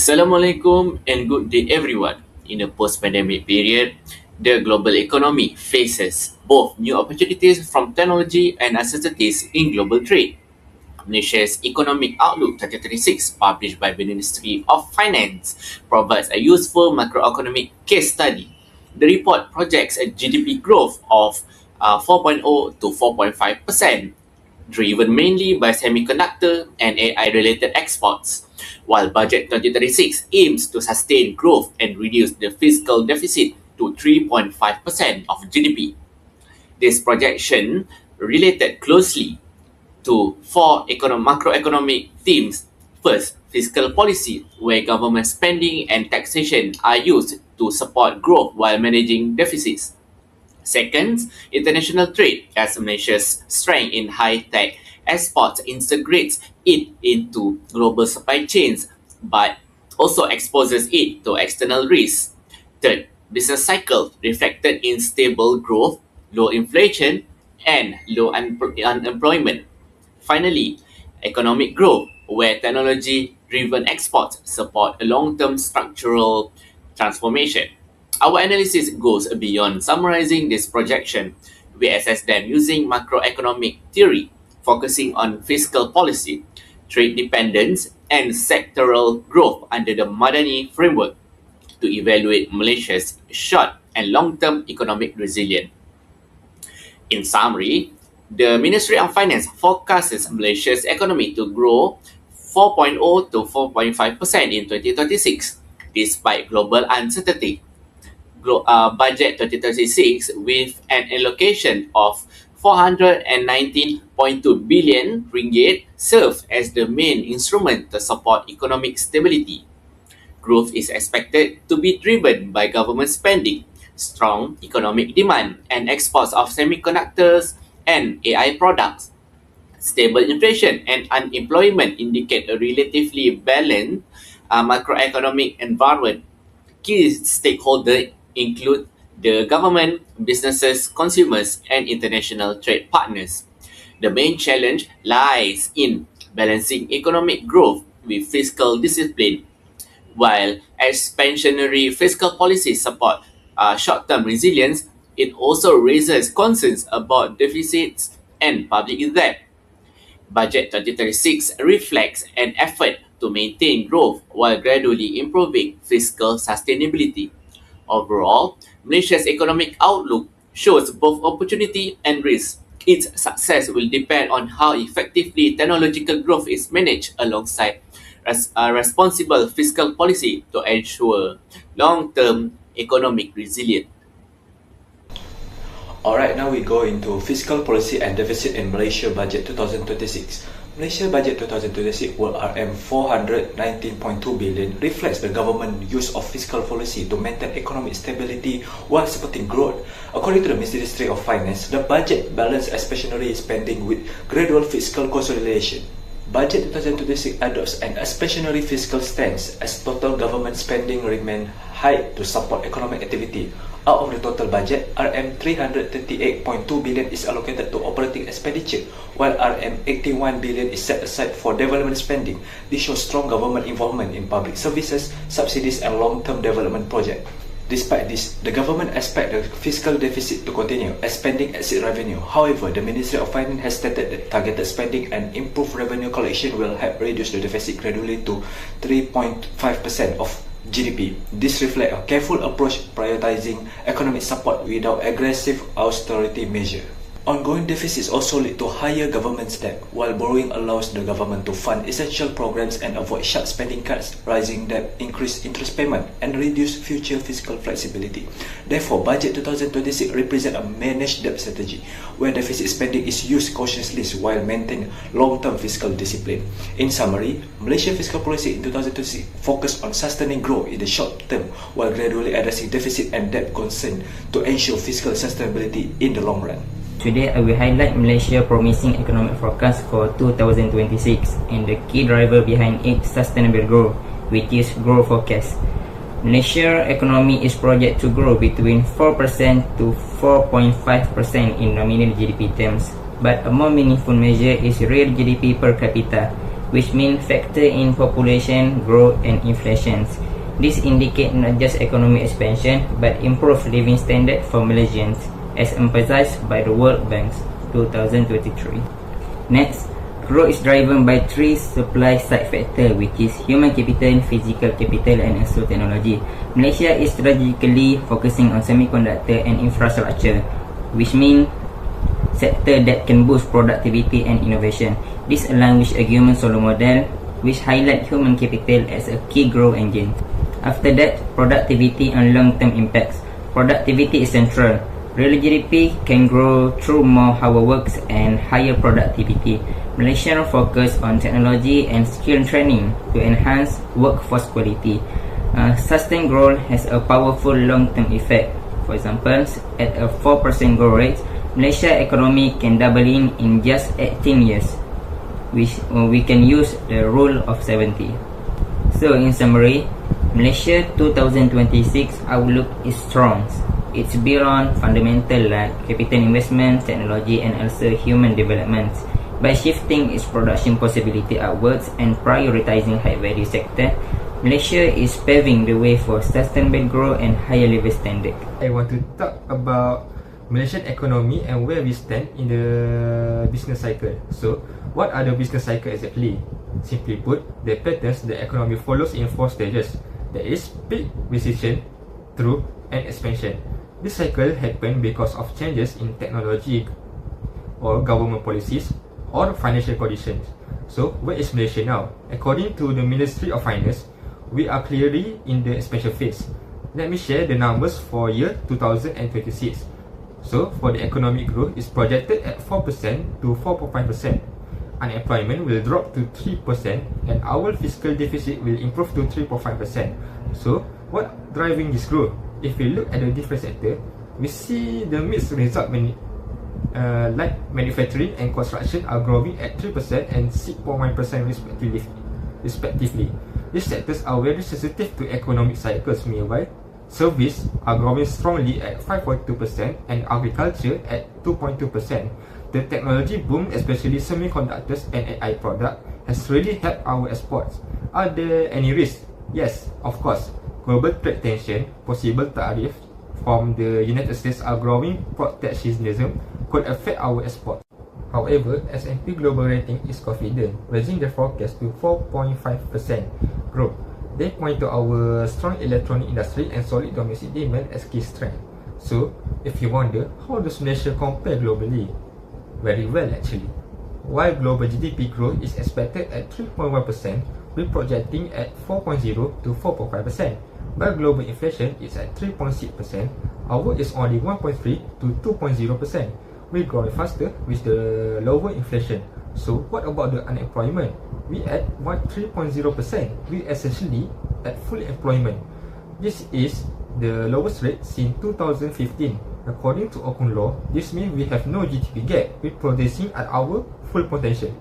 Assalamualaikum and good day everyone. In the post-pandemic period, the global economy faces both new opportunities from technology and uncertainties in global trade. Malaysia's Economic Outlook 2026, published by the Ministry of Finance, provides a useful macroeconomic case study. The report projects a GDP growth of 4.0 to 4.5%, driven mainly by semiconductor and AI-related exports, while Budget 2036 aims to sustain growth and reduce the fiscal deficit to 3.5% of GDP. This projection related closely to four macroeconomic themes. First, fiscal policy, where government spending and taxation are used to support growth while managing deficits. Second, international trade, as Malaysia's strength in high-tech exports integrates it into global supply chains, but also exposes it to external risks. Third, business cycle, reflected in stable growth, low inflation, and low unemployment. Finally, economic growth, where technology-driven exports support a long-term structural transformation. Our analysis goes beyond summarizing this projection. We assess them using macroeconomic theory, focusing on fiscal policy, trade dependence, and sectoral growth under the Madani framework to evaluate Malaysia's short and long-term economic resilience. In summary, the Ministry of Finance forecasts Malaysia's economy to grow 4.0 to 4.5% in 2026, despite global uncertainty. Budget 2036, with an allocation of 419.2 billion ringgit, serves as the main instrument to support economic stability. Growth is expected to be driven by government spending, strong economic demand, and exports of semiconductors and AI products. Stable inflation and unemployment indicate a relatively balanced macroeconomic environment. Key stakeholders include the government, businesses, consumers, and international trade partners. The main challenge lies in balancing economic growth with fiscal discipline. While expansionary fiscal policies support short-term resilience, it also raises concerns about deficits and public debt. Budget 2036 reflects an effort to maintain growth while gradually improving fiscal sustainability. Overall, Malaysia's economic outlook shows both opportunity and risk. Its success will depend on how effectively technological growth is managed alongside responsible fiscal policy to ensure long-term economic resilience. Alright, now we go into fiscal policy and deficit in Malaysia Budget 2026. Malaysia Budget 2026 worth RM 419.2 billion reflects the government use of fiscal policy to maintain economic stability while supporting growth. According to the Ministry of Finance, the budget balanced expansionary spending with gradual fiscal consolidation. Budget 2026 adopts an expansionary fiscal stance as total government spending remains high to support economic activity. Out of the total budget, RM 338.2 billion is allocated to operating expenditure, while RM 81 billion is set aside for development spending. This shows strong government involvement in public services, subsidies, and long-term development projects. Despite this, the government expects the fiscal deficit to continue as spending exceeds revenue. However, the Ministry of Finance has stated that targeted spending and improved revenue collection will help reduce the deficit gradually to 3.5% of GDP. This reflects a careful approach prioritizing economic support without aggressive austerity measures. Ongoing deficits also lead to higher government debt, while borrowing allows the government to fund essential programs and avoid sharp spending cuts. Rising debt increase interest payment and reduce future fiscal flexibility. Therefore, Budget 2026 represents a managed debt strategy, where deficit spending is used cautiously while maintaining long-term fiscal discipline. In summary, Malaysian fiscal policy in 2026 focused on sustaining growth in the short term while gradually addressing deficit and debt concern to ensure fiscal sustainability in the long run. Today, I will highlight Malaysia's promising economic forecast for 2026 and the key driver behind its sustainable growth, which is growth forecast. Malaysia's economy is projected to grow between 4% to 4.5% in nominal GDP terms, but a more meaningful measure is real GDP per capita, which means factor in population growth and inflation. This indicates not just economic expansion but improved living standard for Malaysians, as emphasized by the World Bank's 2023. Next, growth is driven by three supply side factors, which is human capital, physical capital and also technology. Malaysia is strategically focusing on semiconductor and infrastructure, which means sector that can boost productivity and innovation. This aligns with a human solo model, which highlight human capital as a key growth engine. After that, productivity and long-term impacts. Productivity is central. Real GDP can grow through more hard work and higher productivity. Malaysia focus on technology and skill training to enhance workforce quality. Sustained growth has a powerful long-term effect. For example, at a 4% growth rate, Malaysia economy can doubling in just 18 years, which we can use the rule of 70. So in summary, Malaysia 2026 outlook is strong. It's built on fundamental like capital investment, technology and also human development. By shifting its production possibility upwards and prioritizing high value sector, Malaysia is paving the way for sustainable growth and higher living standard. I want to talk about Malaysian economy and where we stand in the business cycle. So, what are the business cycle exactly? Simply put, the patterns the economy follows in 4 stages. There is peak, recession, trough, and expansion. This cycle happens because of changes in technology or government policies or financial conditions. So, where is Malaysia now? According to the Ministry of Finance, we are clearly in the expansion phase. Let me share the numbers for year 2026. So, for the economic growth is projected at 4% to 4.5%. Unemployment will drop to 3% and our fiscal deficit will improve to 3.5%. So, what driving this growth? If we look at the different sector, we see the mixed result like manufacturing and construction are growing at 3% and 6.1% respectively. These sectors are very sensitive to economic cycles. Meanwhile, service are growing strongly at 5.2% and agriculture at 2.2%. The technology boom, especially semiconductors and AI product, has really helped our exports. Are there any risks? Yes, of course. Global trade tension, possible tariffs from the United States are growing protectionism could affect our export. However, S&P Global Rating is confident, raising the forecast to 4.5% growth. They point to our strong electronic industry and solid domestic demand as key strength. So, if you wonder, how does Malaysia compare globally? Very well actually. While global GDP growth is expected at 3.1%, we're projecting at 4.0 to 4.5%. While global inflation is at 3.6%, our is only 1.3 to 2.0%. We're growing faster with the lower inflation. So what about the unemployment? We at 3.0%. We essentially at full employment. This is the lowest rate since 2015. According to Okun law, this means we have no GDP gap. We're progressing at our full potential.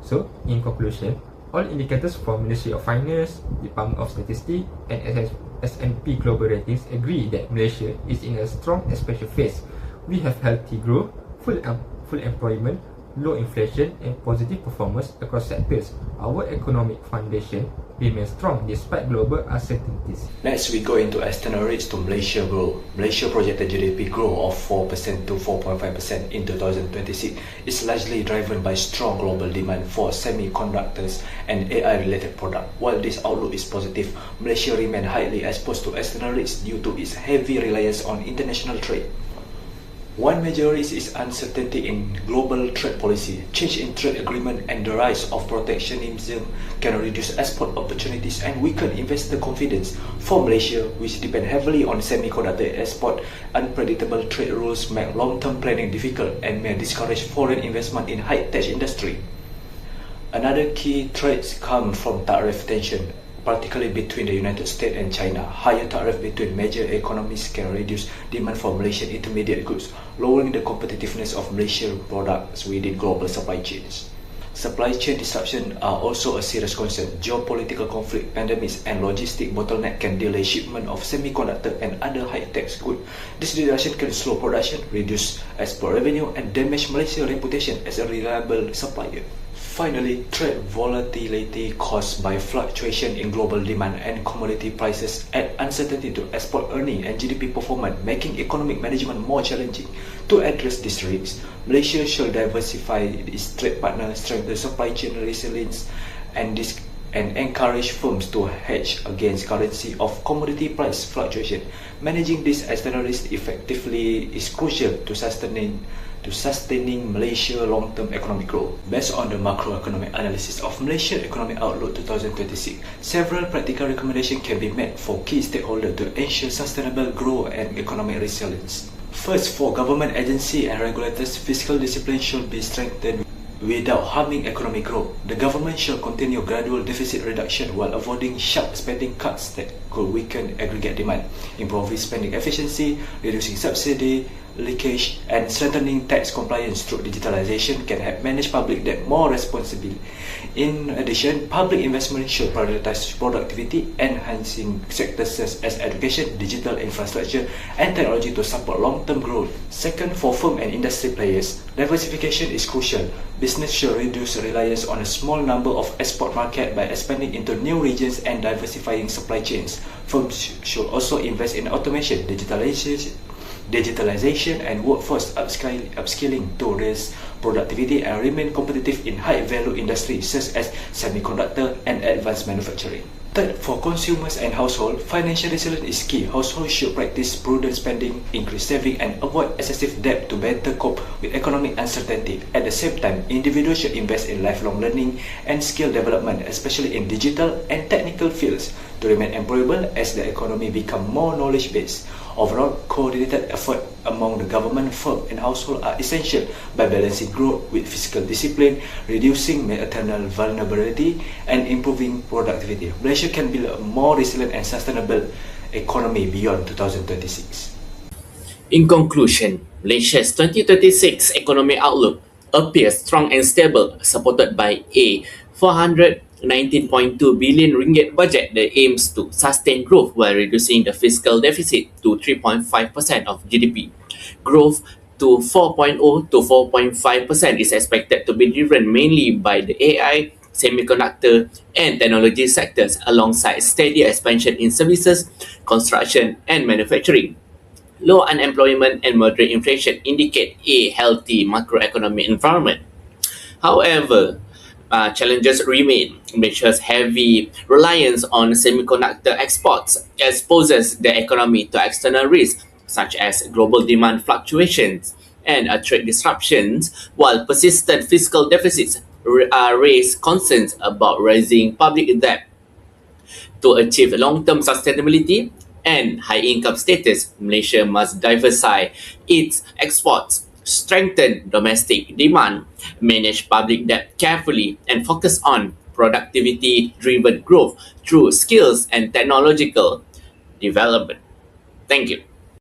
So, in conclusion, all indicators from Ministry of Finance, Department of Statistics, and S&P Global Ratings agree that Malaysia is in a strong expansion phase. We have healthy growth, full employment, low inflation, and positive performance across sectors. Our economic foundation remains strong despite global uncertainties. Next, we go into external rates to Malaysia growth. Malaysia projected GDP growth of 4% to 4.5% in 2026 is largely driven by strong global demand for semiconductors and AI-related products. While this outlook is positive, Malaysia remains highly exposed to external risks due to its heavy reliance on international trade. One major risk is uncertainty in global trade policy. Change in trade agreement and the rise of protectionism can reduce export opportunities and weaken investor confidence. For Malaysia, which depend heavily on semiconductor export, unpredictable trade rules make long-term planning difficult and may discourage foreign investment in high-tech industry. Another key threat comes from tariff tension, particularly between the United States and China. Higher tariff between major economies can reduce demand for Malaysian intermediate goods, lowering the competitiveness of Malaysian products within global supply chains. Supply chain disruptions are also a serious concern. Geopolitical conflict, pandemics, and logistic bottleneck can delay shipment of semiconductor and other high-tech goods. This disruption can slow production, reduce export revenue, and damage Malaysia's reputation as a reliable supplier. Finally, trade volatility caused by fluctuation in global demand and commodity prices add uncertainty to export earning and GDP performance, making economic management more challenging. To address these risks, Malaysia should diversify its trade partners, strengthen supply chain resilience, and encourage firms to hedge against currency of commodity price fluctuation. Managing these external risks effectively is crucial to sustaining Malaysia's long-term economic growth. Based on the macroeconomic analysis of Malaysia Economic Outlook 2026, several practical recommendations can be made for key stakeholders to ensure sustainable growth and economic resilience. First, for government agencies and regulators, fiscal discipline should be strengthened without harming economic growth. The government should continue gradual deficit reduction while avoiding sharp spending cuts that could weaken aggregate demand, improving spending efficiency, reducing subsidy leakage, and strengthening tax compliance through digitalization can help manage public debt more responsibly. In addition, public investment should prioritize productivity, enhancing sectors such as education, digital infrastructure, and technology to support long-term growth. Second, for firm and industry players, diversification is crucial. Business should reduce reliance on a small number of export markets by expanding into new regions and diversifying supply chains. Firms should also invest in automation, digitalization and workforce upskilling to raise productivity and remain competitive in high-value industries such as semiconductor and advanced manufacturing. Third, for consumers and households, financial resilience is key. Households should practice prudent spending, increase saving, and avoid excessive debt to better cope with economic uncertainty. At the same time, individuals should invest in lifelong learning and skill development, especially in digital and technical fields, to remain employable as the economy becomes more knowledge-based. Overall, coordinated effort among the government, firm, and household are essential by balancing growth with fiscal discipline, reducing maternal vulnerability, and improving productivity. Malaysia can build a more resilient and sustainable economy beyond 2026. In conclusion, Malaysia's 2026 economic outlook appears strong and stable, supported by a 419.2 billion ringgit budget that aims to sustain growth while reducing the fiscal deficit to 3.5% of GDP. Growth to 4.0 to 4.5% is expected to be driven mainly by the AI, semiconductor, and technology sectors, alongside steady expansion in services, construction, and manufacturing. Low unemployment and moderate inflation indicate a healthy macroeconomic environment. However, challenges remain. Malaysia's heavy reliance on semiconductor exports exposes the economy to external risks such as global demand fluctuations and trade disruptions, while persistent fiscal deficits raise concerns about rising public debt. To achieve long-term sustainability and high-income status, Malaysia must diversify its exports, strengthen domestic demand, manage public debt carefully, and focus on productivity-driven growth through skills and technological development. Thank you.